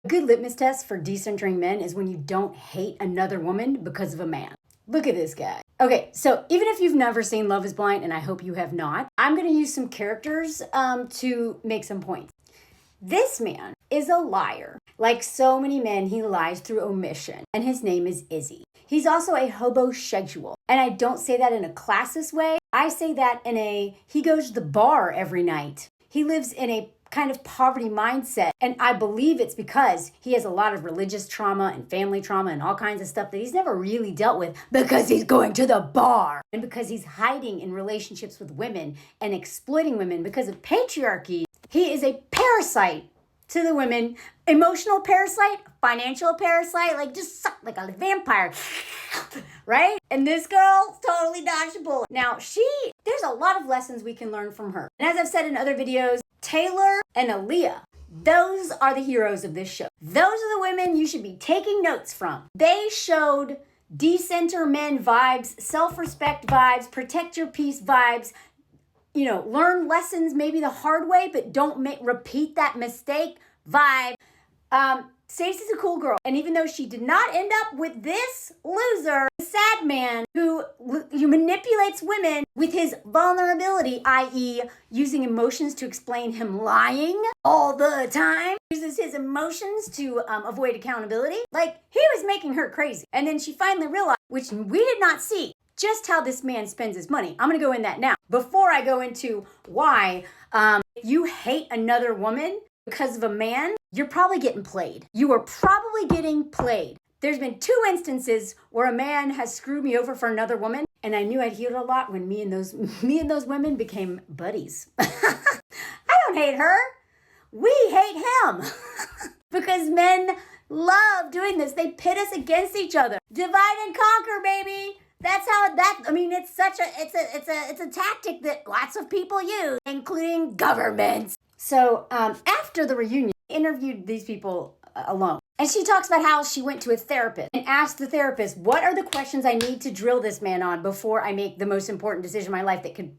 A good litmus test for decentering men is when you don't hate another woman because of a man. Look at this guy. Okay, so even if you've never seen Love is Blind, and I hope you have not, I'm going to use some characters to make some points. This man is a liar. Like so many men, he lies through omission, and his name is Izzy. He's also a hobosexual, and I don't say that in a classist way. I say that in he goes to the bar every night. He lives in a kind of poverty mindset, and I believe it's because he has a lot of religious trauma and family trauma and all kinds of stuff that he's never really dealt with because he's going to the bar and because he's hiding in relationships with women and exploiting women because of patriarchy. He is a parasite to the women, emotional parasite, financial parasite, like just suck like a vampire, right? And this girl totally dodged a bullet. Now there's a lot of lessons we can learn from her. And as I've said in other videos, Taylor and Aaliyah, those are the heroes of this show. Those are the women you should be taking notes from. They showed decenter men vibes, self-respect vibes, protect your peace vibes, learn lessons maybe the hard way, but don't repeat that mistake vibe. Stacey's a cool girl. And even though she did not end up with this loser, sad man who manipulates women with his vulnerability, i.e. using emotions to explain him lying all the time, uses his emotions to avoid accountability. Like, he was making her crazy. And then she finally realized, which we did not see, just how this man spends his money. I'm going to go in that now. Before I go into why you hate another woman because of a man, you're probably getting played. You are probably getting played. There's been 2 instances where a man has screwed me over for another woman, and I knew I'd healed a lot when me and those women became buddies. I don't hate her. We hate him. Because men love doing this. They pit us against each other. Divide and conquer, baby. That's how it's a tactic that lots of people use, including governments. So after the reunion, I interviewed these people alone. And she talks about how she went to a therapist and asked the therapist, what are the questions I need to drill this man on before I make the most important decision in my life that could,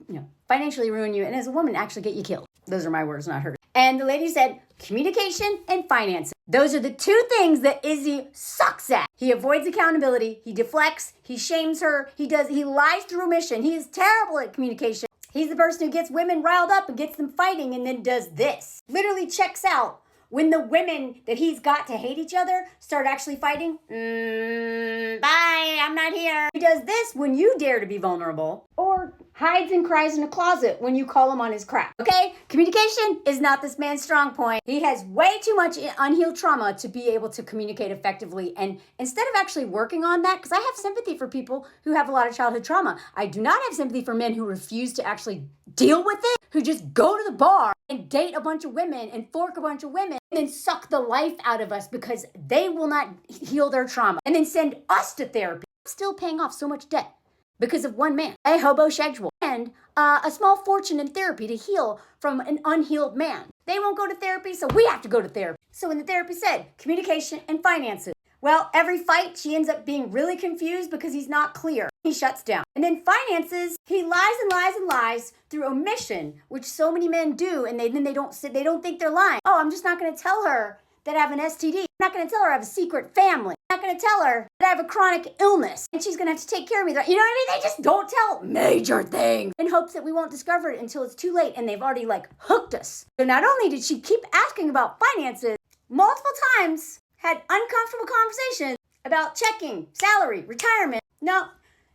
financially ruin you and as a woman actually get you killed. Those are my words, not hers. And the lady said, communication and finances. Those are the 2 things that Izzy sucks at. He avoids accountability. He deflects. He shames her. He lies through omission. He is terrible at communication. He's the person who gets women riled up and gets them fighting and then does this. Literally checks out when the women that he's got to hate each other start actually fighting. Bye, I'm not here. He does this when you dare to be vulnerable, or hides and cries in a closet when you call him on his crap. Okay? Communication is not this man's strong point. He has way too much unhealed trauma to be able to communicate effectively. And instead of actually working on that, because I have sympathy for people who have a lot of childhood trauma, I do not have sympathy for men who refuse to actually deal with it, who just go to the bar and date a bunch of women and fork a bunch of women and then suck the life out of us because they will not heal their trauma and then send us to therapy. I'm still paying off so much debt because of one man, a hobosexual, and a small fortune in therapy to heal from an unhealed man. They won't go to therapy, so we have to go to therapy. So when the therapist said communication and finances, well, every fight, she ends up being really confused because he's not clear. He shuts down. And then finances, he lies and lies and lies through omission, which so many men do, and they don't think they're lying. Oh, I'm just not going to tell her that I have an STD. I'm not going to tell her I have a secret family. I'm not going to tell her that I have a chronic illness, and she's going to have to take care of me. You know what I mean? They just don't tell major things in hopes that we won't discover it until it's too late, and they've already hooked us. So not only did she keep asking about finances, multiple times had uncomfortable conversations about checking, salary, retirement. No,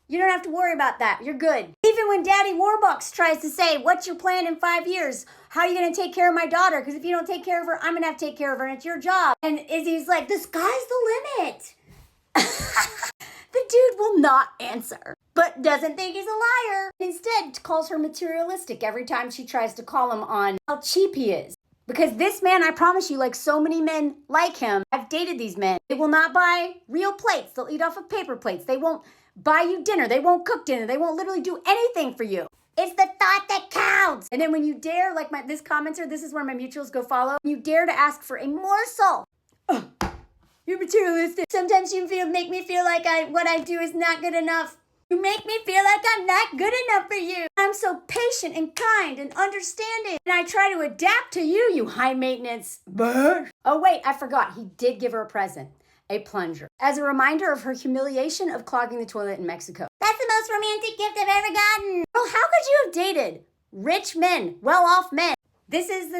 you don't have to worry about that. You're good. Even when Daddy Warbucks tries to say, what's your plan in 5 years? How are you going to take care of my daughter? Because if you don't take care of her, I'm going to have to take care of her, and it's your job. And Izzy's like, the sky's the limit. The dude will not answer, but doesn't think he's a liar. Instead, calls her materialistic every time she tries to call him on how cheap he is. Because this man, I promise you, like so many men like him, I've dated these men. They will not buy real plates. They'll eat off of paper plates. They won't buy you dinner. They won't cook dinner. They won't literally do anything for you. It's the thought that counts. And then when you dare, like this commenter, this is where my mutuals go follow. You dare to ask for a morsel. You're materialistic. Sometimes you make me feel like what I do is not good enough. You make me feel like I'm not good enough for you. I'm so patient and kind and understanding. And I try to adapt to you, you high maintenance. Oh wait, I forgot. He did give her a present. A plunger. As a reminder of her humiliation of clogging the toilet in Mexico. That's the most romantic gift I've ever gotten. Well, how could you have dated rich men, well-off men? This is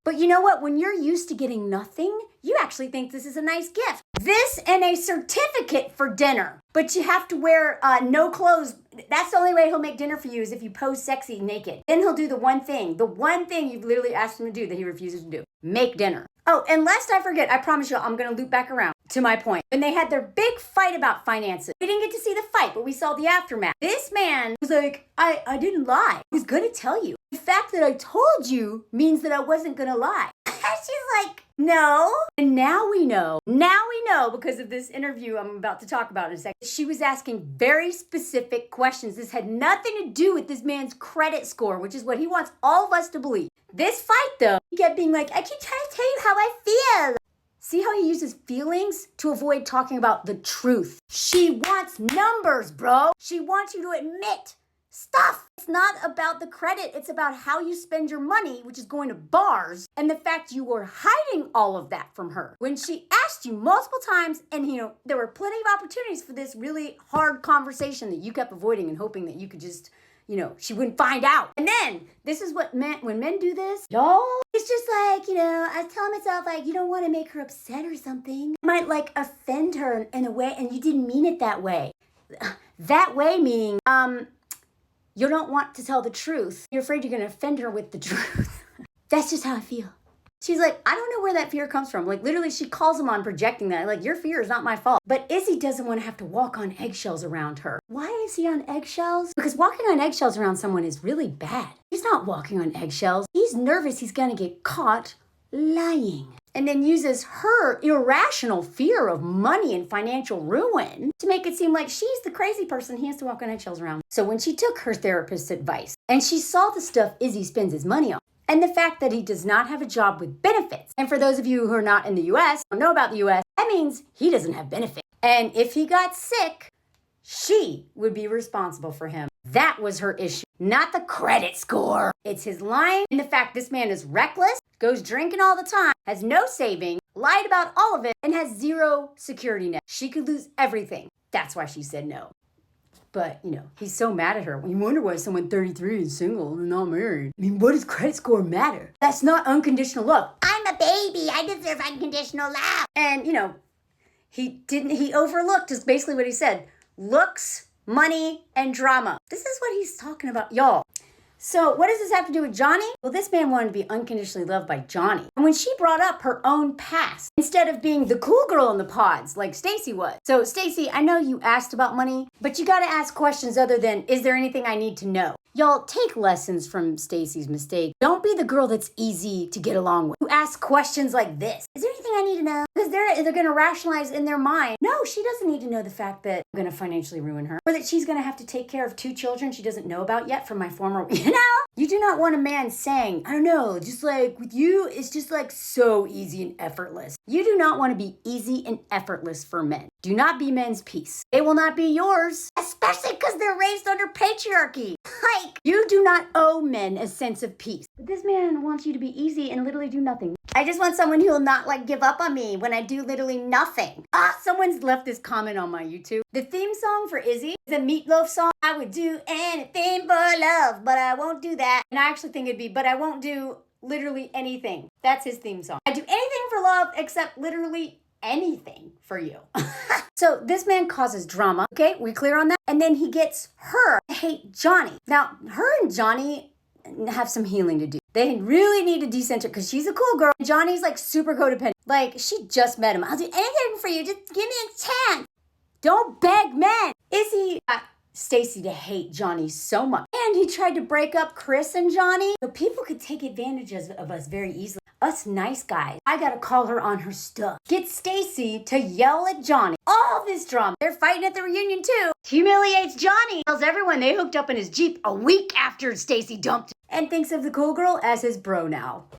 but you know what? When you're used to getting nothing, you actually think this is a nice gift. This and a certificate for dinner. But you have to wear no clothes. That's the only way he'll make dinner for you is if you pose sexy naked. Then he'll do the one thing you've literally asked him to do that he refuses to do. Make dinner. Oh, and lest I forget, I promise you, I'm going to loop back around to my point. When they had their big fight about finances, we didn't get to see the fight, but we saw the aftermath. This man was like, I didn't lie. I was going to tell you. The fact that I told you means that I wasn't going to lie. She's like, no. And now we know because of this interview I'm about to talk about in a second. She was asking very specific questions. This had nothing to do with this man's credit score, which is what he wants all of us to believe. This fight, though, he kept being like, I keep trying to tell you how I feel. See how he uses feelings to avoid talking about the truth. She wants numbers, bro. She wants you to admit stuff. It's not about the credit. It's about how you spend your money, which is going to bars, and the fact you were hiding all of that from her. When she asked you multiple times, and there were plenty of opportunities for this really hard conversation that you kept avoiding and hoping that you could just, she wouldn't find out. And then, this is what when men do this, y'all, it's just like, I was telling myself, like, you don't want to make her upset or something. It might, like, offend her in a way, and you didn't mean it that way. That way meaning, you don't want to tell the truth. You're afraid you're going to offend her with the truth. That's just how I feel. She's like, I don't know where that fear comes from. Like, literally, she calls him on projecting that. Like, your fear is not my fault. But Izzy doesn't want to have to walk on eggshells around her. Why is he on eggshells? Because walking on eggshells around someone is really bad. He's not walking on eggshells. He's nervous he's going to get caught lying. And then uses her irrational fear of money and financial ruin to make it seem like she's the crazy person he has to walk on eggshells around. So when she took her therapist's advice and she saw the stuff Izzy spends his money on, and the fact that he does not have a job with benefits. And for those of you who are not in the US, don't know about the US, that means he doesn't have benefits. And if he got sick, she would be responsible for him. That was her issue, not the credit score. It's his lying and the fact this man is reckless, goes drinking all the time, has no saving, lied about all of it, and has zero security net. She could lose everything. That's why she said no. But, he's so mad at her. You wonder why someone 33 is single and not married. I mean, what does credit score matter? That's not unconditional love. I'm a baby. I deserve unconditional love. And, he overlooked is basically what he said. Looks, money, and drama. This is what he's talking about, y'all. So what does this have to do with Johnny? Well, this man wanted to be unconditionally loved by Johnny. And when she brought up her own past, instead of being the cool girl in the pods like Stacy was. So Stacy, I know you asked about money, but you gotta ask questions other than, is there anything I need to know? Y'all, take lessons from Stacy's mistake. Don't be the girl that's easy to get along with. You ask questions like this. Is there anything I need to know? Because they're going to rationalize in their mind. No, she doesn't need to know the fact that I'm going to financially ruin her. Or that she's going to have to take care of 2 children she doesn't know about yet from my former, You do not want a man saying, I don't know, just like with you, it's just like so easy and effortless. You do not want to be easy and effortless for men. Do not be men's peace. They will not be yours, especially because they're raised under patriarchy. You do not owe men a sense of peace. But this man wants you to be easy and literally do nothing. I just want someone who will not give up on me when I do literally nothing. Someone's left this comment on my YouTube. The theme song for Izzy is a Meatloaf song. I would do anything for love, but I won't do that. And I actually think it'd be, but I won't do literally anything. That's his theme song. I do anything for love except literally anything for you. So this man causes drama. Okay, we clear on that? And then he gets her to hate Johnny. Now, her and Johnny have some healing to do. They really need to decenter because she's a cool girl. Johnny's super codependent. She just met him. I'll do anything for you. Just give me a chance. Don't beg men. Izzy got Stacy to hate Johnny so much. And he tried to break up Chris and Johnny. So people could take advantage of us very easily. Us nice guys. I gotta call her on her stuff. Get Stacy to yell at Johnny. All this drama. They're fighting at the reunion too. Humiliates Johnny. Tells everyone they hooked up in his Jeep a week after Stacy dumped him. And thinks of the cool girl as his bro now.